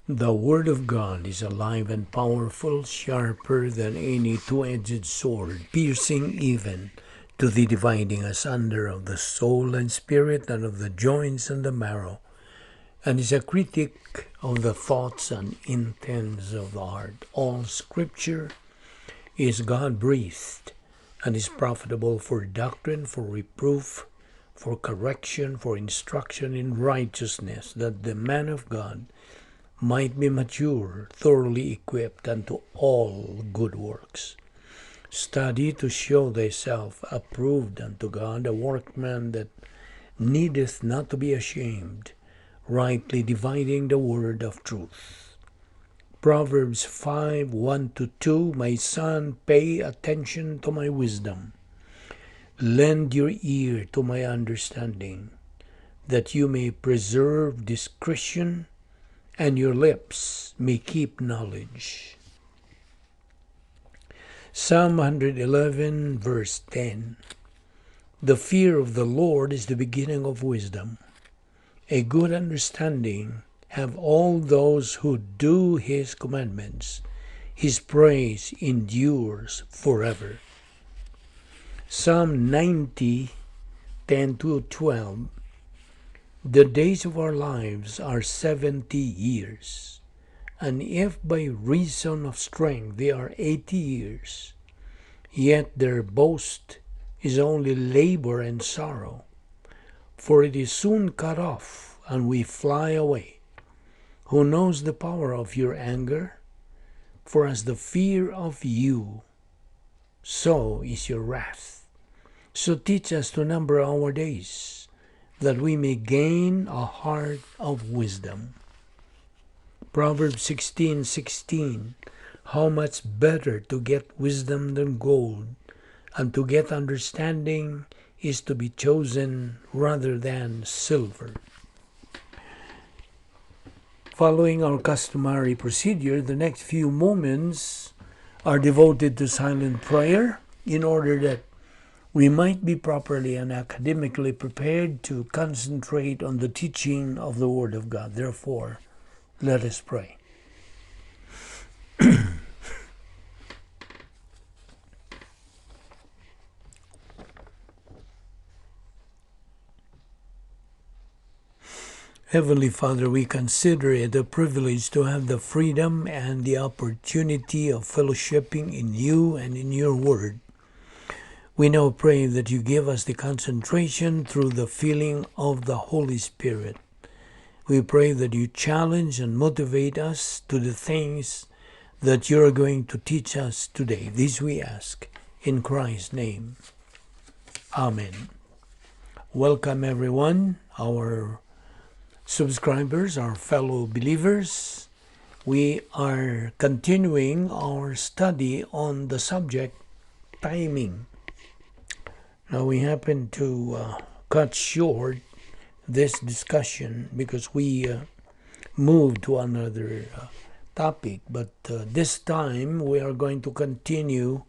The Word of God is alive and powerful, sharper than any two-edged sword, piercing even to the dividing asunder of the soul and spirit and of the joints and the marrow, and is a critic of the thoughts and intents of the heart. All Scripture is God-breathed and is profitable for doctrine, for reproof, for correction, for instruction in righteousness, that the man of God might be mature, thoroughly equipped unto all good works. Study to show thyself approved unto God, a workman that needeth not to be ashamed, rightly dividing the word of truth. Proverbs 5:1-2. My son, pay attention to my wisdom. Lend your ear to my understanding, that you may preserve discretion, and your lips may keep knowledge. Psalm 111, verse 10. The fear of the Lord is the beginning of wisdom. A good understanding have all those who do his commandments. His praise endures forever. Psalm 90, 10-12. The days of our lives are 70 years, and if by reason of strength they are 80 years, yet their boast is only labor and sorrow, for it is soon cut off, and we fly away. Who knows the power of your anger? For as the fear of you, so is your wrath. So teach us to number our days, that we may gain a heart of wisdom. Proverbs 16:16. How much better to get wisdom than gold, and to get understanding is to be chosen rather than silver. Following our customary procedure, the next few moments are devoted to silent prayer in order that we might be properly and academically prepared to concentrate on the teaching of the Word of God. Therefore, let us pray. Heavenly Father, we consider it a privilege to have the freedom and the opportunity of fellowshipping in you and in your Word. We now pray that you give us the concentration through the filling of the Holy Spirit. We pray that you challenge and motivate us to the things that you are going to teach us today. This we ask in Christ's name. Amen. Welcome everyone, our subscribers, our fellow believers. We are continuing our study on the subject timing. Now we happen to cut short this discussion because we moved to another topic, but this time we are going to continue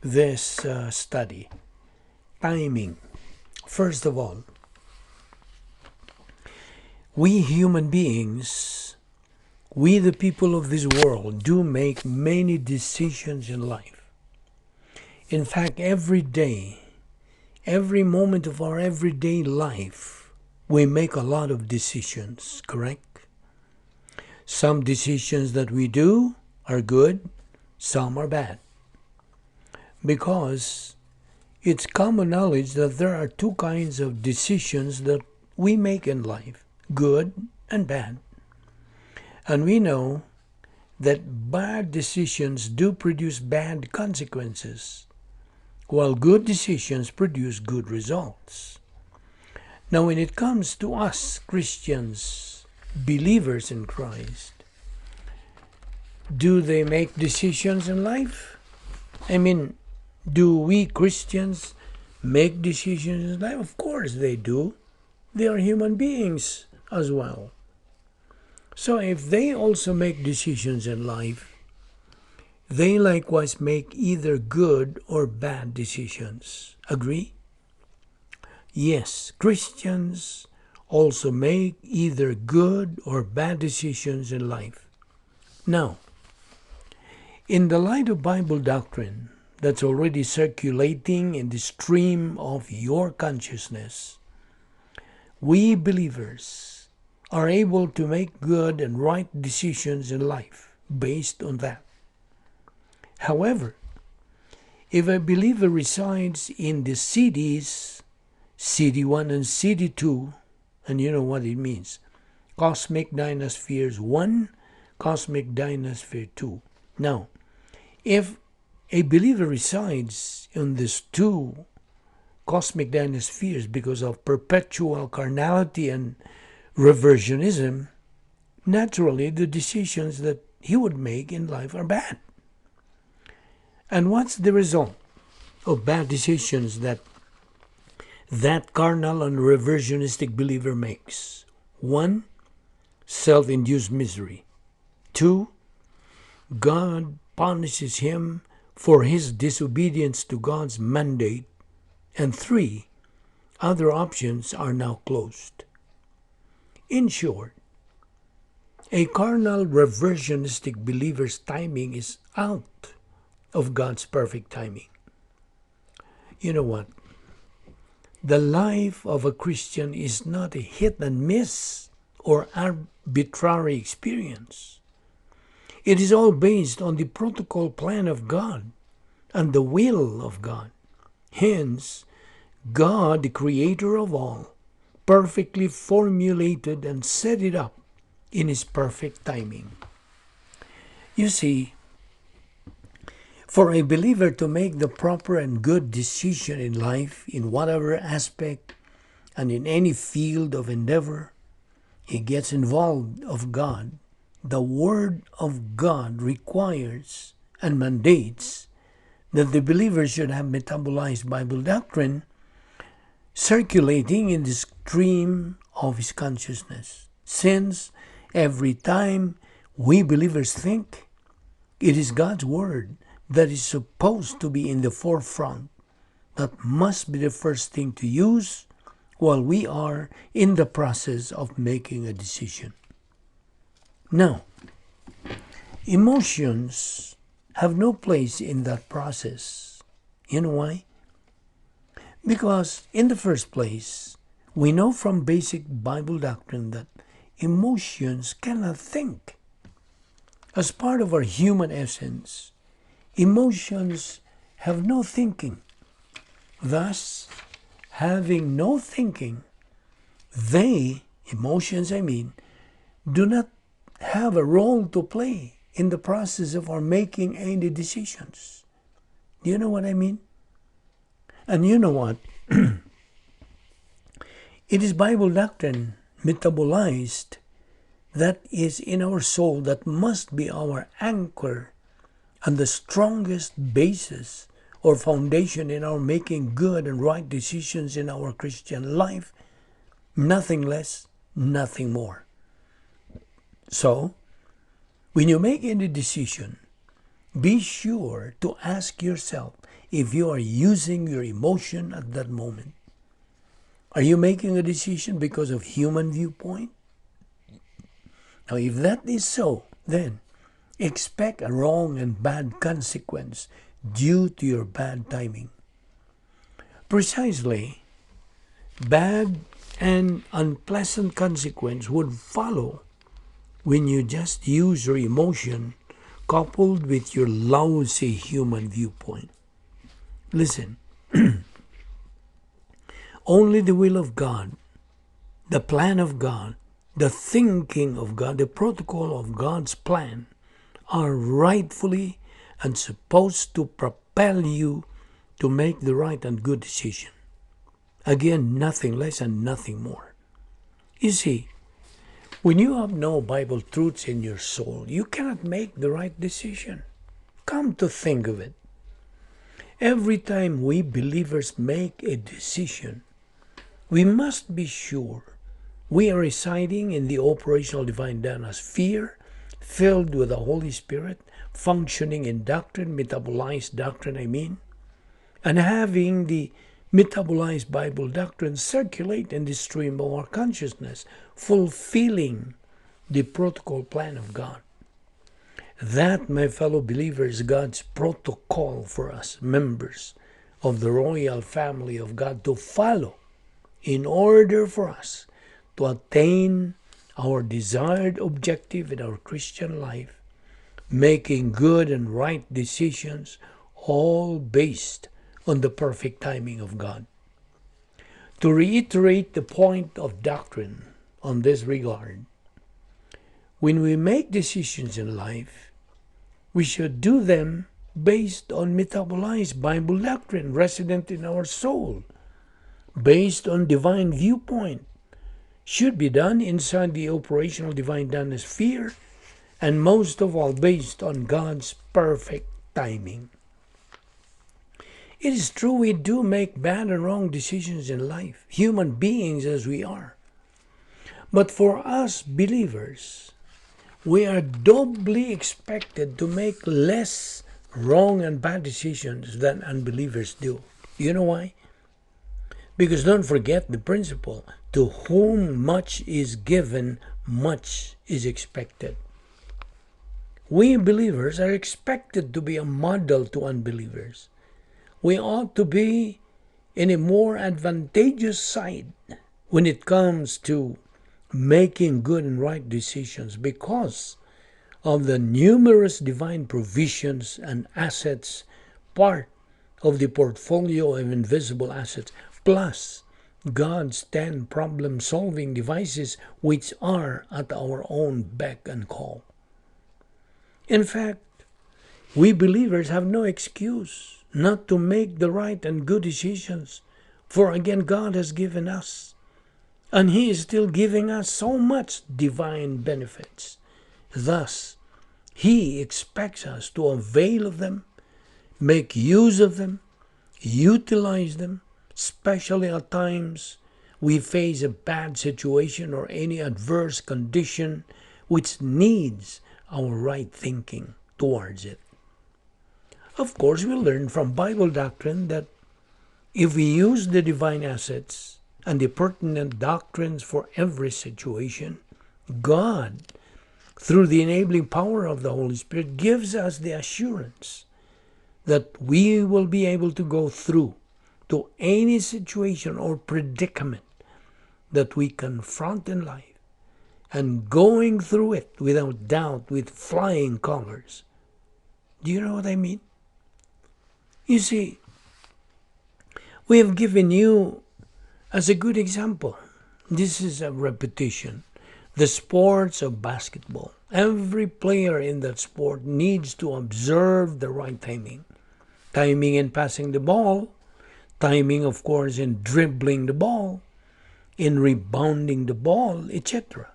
this study. Timing. First of all, we human beings, we the people of this world, do make many decisions in life. In fact, every day, every moment of our everyday life, we make a lot of decisions, correct? Some decisions that we do are good, some are bad. Because it's common knowledge that there are two kinds of decisions that we make in life, good and bad. And we know that bad decisions do produce bad consequences, while good decisions produce good results. Now, when it comes to us Christians, believers in Christ, do they make decisions in life? I mean, do we Christians make decisions in life? Of course they do. They are human beings as well. So if they also make decisions in life, they likewise make either good or bad decisions. Agree? Yes, Christians also make either good or bad decisions in life. Now, in the light of Bible doctrine that's already circulating in the stream of your consciousness, we believers are able to make good and right decisions in life based on that. However, if a believer resides in the cities, CD1 and CD2, and you know what it means, cosmic dynaspheres 1, cosmic dynasphere 2. Now, if a believer resides in these two cosmic dynaspheres because of perpetual carnality and reversionism, naturally the decisions that he would make in life are bad. And what's the result of bad decisions that carnal and reversionistic believer makes? 1, self-induced misery. 2, God punishes him for his disobedience to God's mandate. And 3, other options are now closed. In short, a carnal reversionistic believer's timing is out of God's perfect timing. You know what? The life of a Christian is not a hit and miss or arbitrary experience. It is all based on the protocol plan of God and the will of God. Hence, God, the creator of all, perfectly formulated and set it up in his perfect timing. You see, for a believer to make the proper and good decision in life, in whatever aspect and in any field of endeavor, he gets involved of God. The Word of God requires and mandates that the believer should have metabolized Bible doctrine circulating in the stream of his consciousness. Since every time we believers think, it is God's Word that is supposed to be in the forefront, that must be the first thing to use while we are in the process of making a decision. Now, emotions have no place in that process. You know why? Because in the first place, we know from basic Bible doctrine that emotions cannot think. As part of our human essence, emotions have no thinking. Thus, having no thinking, emotions do not have a role to play in the process of our making any decisions. Do you know what I mean? And you know what? It is Bible doctrine metabolized that is in our soul that must be our anchor and the strongest basis or foundation in our making good and right decisions in our Christian life. Nothing less, nothing more. So, when you make any decision, be sure to ask yourself if you are using your emotion at that moment. Are you making a decision because of human viewpoint? Now, if that is so, then expect a wrong and bad consequence due to your bad timing. Precisely, bad and unpleasant consequence would follow when you just use your emotion coupled with your lousy human viewpoint. Listen, only the will of God, the plan of God, the thinking of God, the protocol of God's plan are rightfully and supposed to propel you to make the right and good decision. Again, nothing less and nothing more. You see, when you have no Bible truths in your soul, you cannot make the right decision. Come to think of it. Every time we believers make a decision, we must be sure we are residing in the operational divine dynasphere, filled with the Holy Spirit, functioning in doctrine, metabolized doctrine, and having the metabolized Bible doctrines circulate in the stream of our consciousness, fulfilling the protocol plan of God. That, my fellow believers, is God's protocol for us, members of the royal family of God, to follow in order for us to attain our desired objective in our Christian life, making good and right decisions, all based on the perfect timing of God. To reiterate the point of doctrine on this regard, when we make decisions in life, we should do them based on metabolized Bible doctrine resident in our soul, based on divine viewpoint, should be done inside the operational divine sphere, and most of all based on God's perfect timing. It is true we do make bad and wrong decisions in life, human beings as we are. But for us believers, we are doubly expected to make less wrong and bad decisions than unbelievers do. You know why? Because don't forget the principle, to whom much is given, much is expected. We believers are expected to be a model to unbelievers. We ought to be in a more advantageous side when it comes to making good and right decisions because of the numerous divine provisions and assets, part of the portfolio of invisible assets, plus God's 10 problem-solving devices which are at our own beck and call. In fact, we believers have no excuse not to make the right and good decisions, for again God has given us, and He is still giving us so much divine benefits. Thus, He expects us to avail of them, make use of them, utilize them, especially at times we face a bad situation or any adverse condition which needs our right thinking towards it. Of course, we learn from Bible doctrine that if we use the divine assets and the pertinent doctrines for every situation, God, through the enabling power of the Holy Spirit, gives us the assurance that we will be able to go through to any situation or predicament that we confront in life, and going through it without doubt with flying colors. Do you know what I mean? You see, we have given you as a good example. This is a repetition. The sports of basketball. Every player in that sport needs to observe the right timing. Timing in passing the ball. Timing, of course, in dribbling the ball. In rebounding the ball, etc.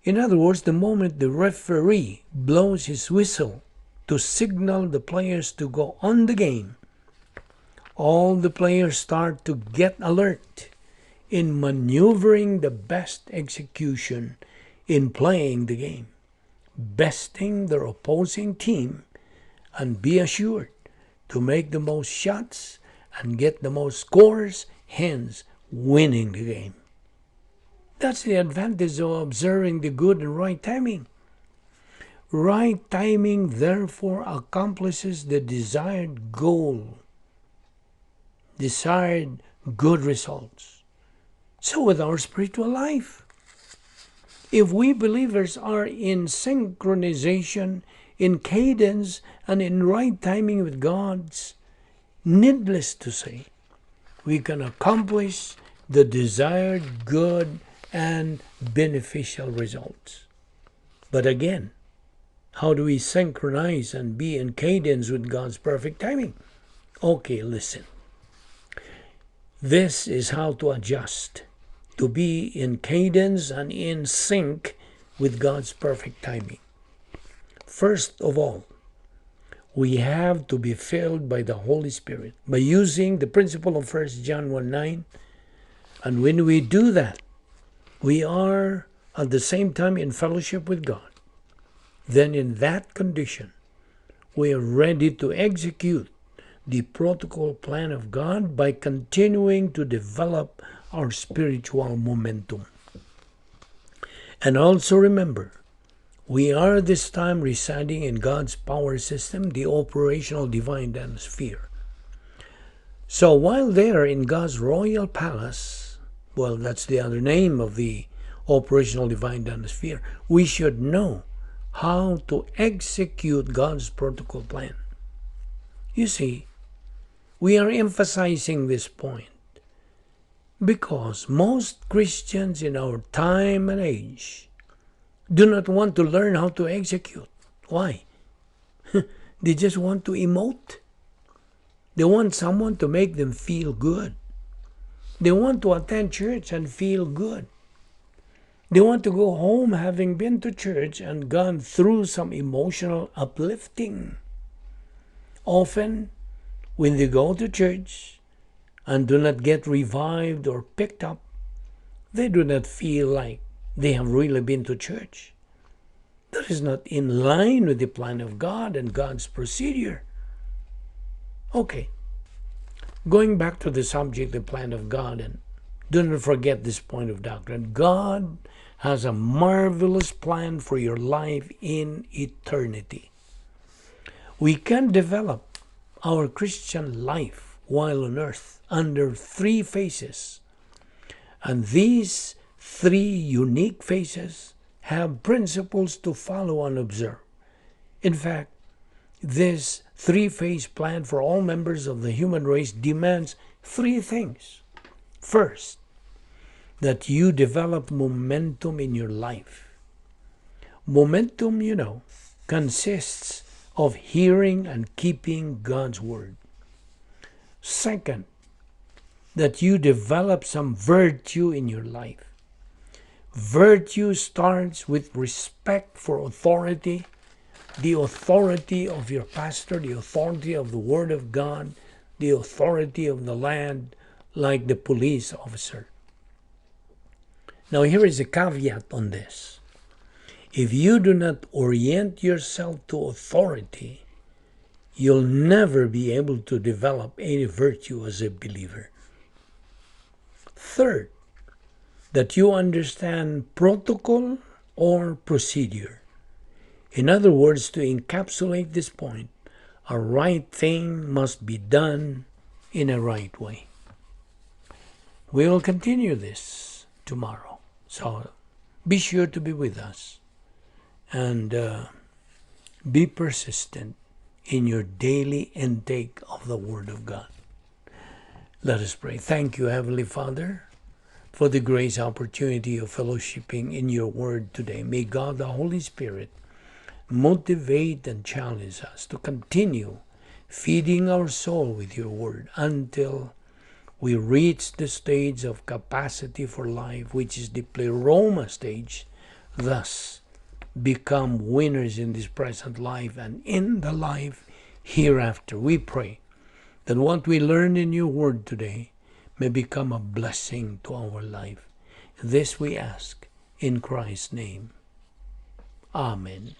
In other words, the moment the referee blows his whistle to signal the players to go on the game, all the players start to get alert in maneuvering the best execution in playing the game, besting their opposing team, and be assured to make the most shots and get the most scores, hence winning the game. That's the advantage of observing the good and right timing. Right timing, therefore, accomplishes the desired goal, desired good results. So with our spiritual life, if we believers are in synchronization, in cadence, and in right timing with God's, needless to say, we can accomplish the desired good and beneficial results. But again, how do we synchronize and be in cadence with God's perfect timing? Okay, listen. This is how to adjust, to be in cadence and in sync with God's perfect timing. First of all, we have to be filled by the Holy Spirit by using the principle of 1 John 1:9. And when we do that, we are at the same time in fellowship with God. Then in that condition, we are ready to execute the protocol plan of God by continuing to develop our spiritual momentum. And also remember, we are this time residing in God's power system, the operational divine sphere. So while there in God's royal palace, well, that's the other name of the operational divine sphere, we should know how to execute God's protocol plan. You see, we are emphasizing this point because most Christians in our time and age do not want to learn how to execute. Why? They just want to emote. They want someone to make them feel good. They want to attend church and feel good. They want to go home having been to church and gone through some emotional uplifting. Often, when they go to church and do not get revived or picked up, they do not feel like they have really been to church. That is not in line with the plan of God and God's procedure. Okay, going back to the subject, the plan of God, and do not forget this point of doctrine. God has a marvelous plan for your life in eternity. We can develop our Christian life while on earth under three phases. And these three unique phases have principles to follow and observe. In fact, this three-phase plan for all members of the human race demands three things. First, that you develop momentum in your life. Momentum, consists of hearing and keeping God's word. Second, that you develop some virtue in your life. Virtue starts with respect for authority, the authority of your pastor, the authority of the Word of God, the authority of the land, like the police officer. Now here is a caveat on this. If you do not orient yourself to authority, you'll never be able to develop any virtue as a believer. Third, that you understand protocol or procedure. In other words, to encapsulate this point, a right thing must be done in a right way. We will continue this tomorrow. So be sure to be with us and be persistent in your daily intake of the Word of God. Let us pray. Thank you, Heavenly Father, for the grace opportunity of fellowshipping in your Word today. May God, the Holy Spirit, motivate and challenge us to continue feeding our soul with your Word until we reach the stage of capacity for life, which is the pleroma stage, thus become winners in this present life and in the life hereafter. We pray that what we learned in your word today may become a blessing to our life. This we ask in Christ's name. Amen.